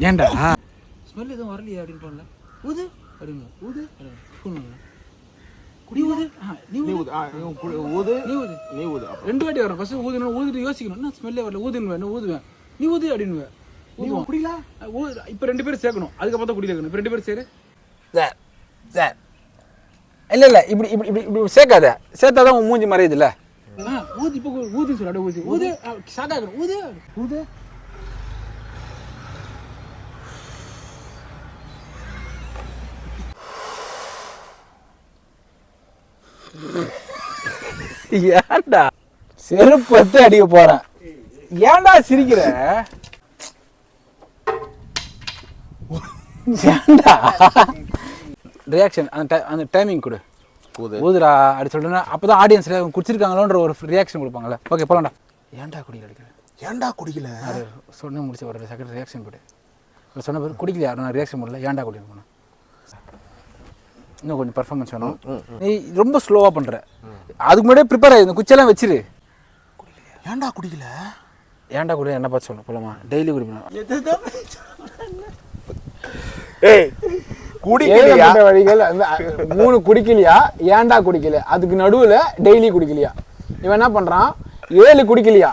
ஏன்டா ஸ்மெல் எதுவும் வரலையே அப்படின்னு போடல. ஊது அப்படின்னு ஊது குடி ஊது. நீ ஊது ஊது நீ ஊது நீ ஊது. 2 வாட்டி வரும். ஃபர்ஸ்ட் ஊதுனா ஊதிட்டு யோசிக்கணும். என்ன ஸ்மெல்லே வரல, ஊதுன்னு ஊதுவேன். நீ ஊது அப்படின்னு ஊதுவோம். குடில இப்போ 2 பேரும் சேர்க்கணும். அதுக்கப்புறம் தான் குடியில இருக்கணும். இப்போ 2 பேரும் சேரு சார் சார். இல்லை இல்லை இப்படி இப்படி இப்படி இப்படி சேர்க்காத. சேர்த்தாதான் உன் மூஞ்சி மறையுது இல்லை. ஊது இப்போ ஊதுன்னு சொல்லி அப்படியே ஊது ஊது ஷாக் ஆகணும். ஊது ஊது. ஏன்டா செருப்பு எடுத்து அடிக்க போறேன். ஏன்டா சிரிக்கிற? ஏன்டா ரியாக்ஷன் அந்த டைமிங் கொடு. ஊதுடா அப்படி சொல்றேன்னா அப்பதான் ஆடியன்ஸ்ல குடிச்சிருக்காங்களோன்ற ஒரு ரியாக்ஷன் கொடுப்பாங்கல்ல. ஓகே போலாம்டா. ஏன்டா குடிக்கல? ஏன்டா குடிக்கல சொன்ன முடிச்சு ஒரு செகண்ட் ரியாக்ஷன் கொடு. சொன்ன பேர் குடிக்கலையா? நான் ரியாக்ஷன் பண்ணல. ஏன்டா குடிக்கணும்? இன்னும் கொஞ்சம் பர்ஃபார்மன்ஸ் வேணும். நீ ரொம்ப ஸ்லோவாக பண்ணுற. அதுக்கு முன்னாடியே ப்ரிப்பேர் ஆகி இந்த குச்செல்லாம் வச்சிரு. ஏன்டா குடிக்கல? ஏன்டா குடிக்கல என்ன பார்த்து சொல்லணும். போலாமா? டெய்லி குடிக்கணும். ஏய் குடிக்கலையா வழிகள் 3 குடிக்கலையா? ஏன்டா குடிக்கல? அதுக்கு நடுவில் டெய்லி குடிக்கலையா? இவன் என்ன பண்ணுறான்? 7 குடிக்கலையா?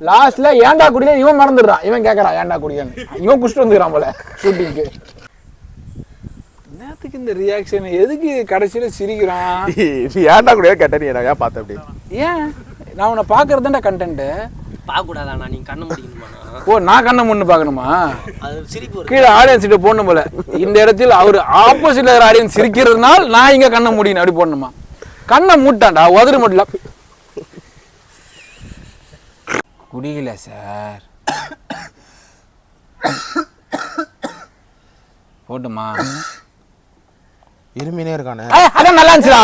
லாஸ்ட்ல ஏன்டா குடிக்கல இவன் மறந்துடுறான். இவன் கேட்குறான் ஏன்டா குடிக்கன்னு. இவன் குடிச்சிட்டு வந்துக்கிறான் போல ஷூட்டிங்க்கு. என்னத்துக்கு இந்த ரியாக்ஷன்? எதுக்கு கடைசியில் சிரிக்கிறான்? ஏன்டா கூட கேட்டேன். நான் ஏன் பார்த்தேன் அப்படி? ஏன் நான் உன்னை பார்க்கறதுண்டா கண்டென்ட்டு. பார்க்கக்கூடாதாண்ணா, நீ கண்ணை முடிக்கணுமாண்ணா? ஓ நான் கண்ணை முன்னு பார்க்கணுமா? அது சிரிப்பு கீழே ஆடியன்ஸ் கிட்ட போடணும் போல. இந்த இடத்தில் அவர் ஆப்போசிட்ல இருக்கிற ஆடியன்ஸ் சிரிக்கிறதுனால நான் இங்க கண்ணை முடியணும் அப்படி போடணுமா? கண்ணை மூட்டான்டா உதறு மட்டும். குடிக்கல சார். போட்டுமா? இருமினே இருக்கானே. அதான் நல்லா இருந்துச்சுடா.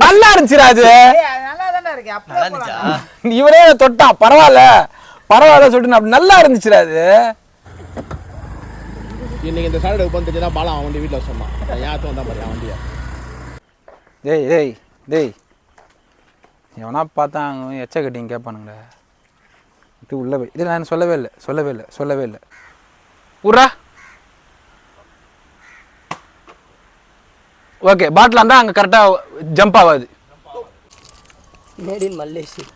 நல்லா இருந்துச்சுடா. அது இவரே தொட்டான். பரவாயில்ல பரவாயில்ல சொல்லிட்டு அப்படி நல்லா இருந்துச்சுடா. அது இன்னைக்கு இந்த சாட்டர்டே ஓப்பன் தெரிஞ்சா பாலா அவன் வண்டி வீட்டில் சொன்னான். யார்த்தும் வந்தா பாரு வண்டியா. டேய் டேய் டேய் எவனா பார்த்தாங்க எச்ச கட்டிங்க கேட்பானுங்களே. இது உள்ள போய் இது நான் சொல்லவே இல்லை. உர்ரா. ஓகே பாட்டில் இருந்தால் அங்கே கரெக்டாக ஜம்ப் ஆகாது. Made in Malaysia.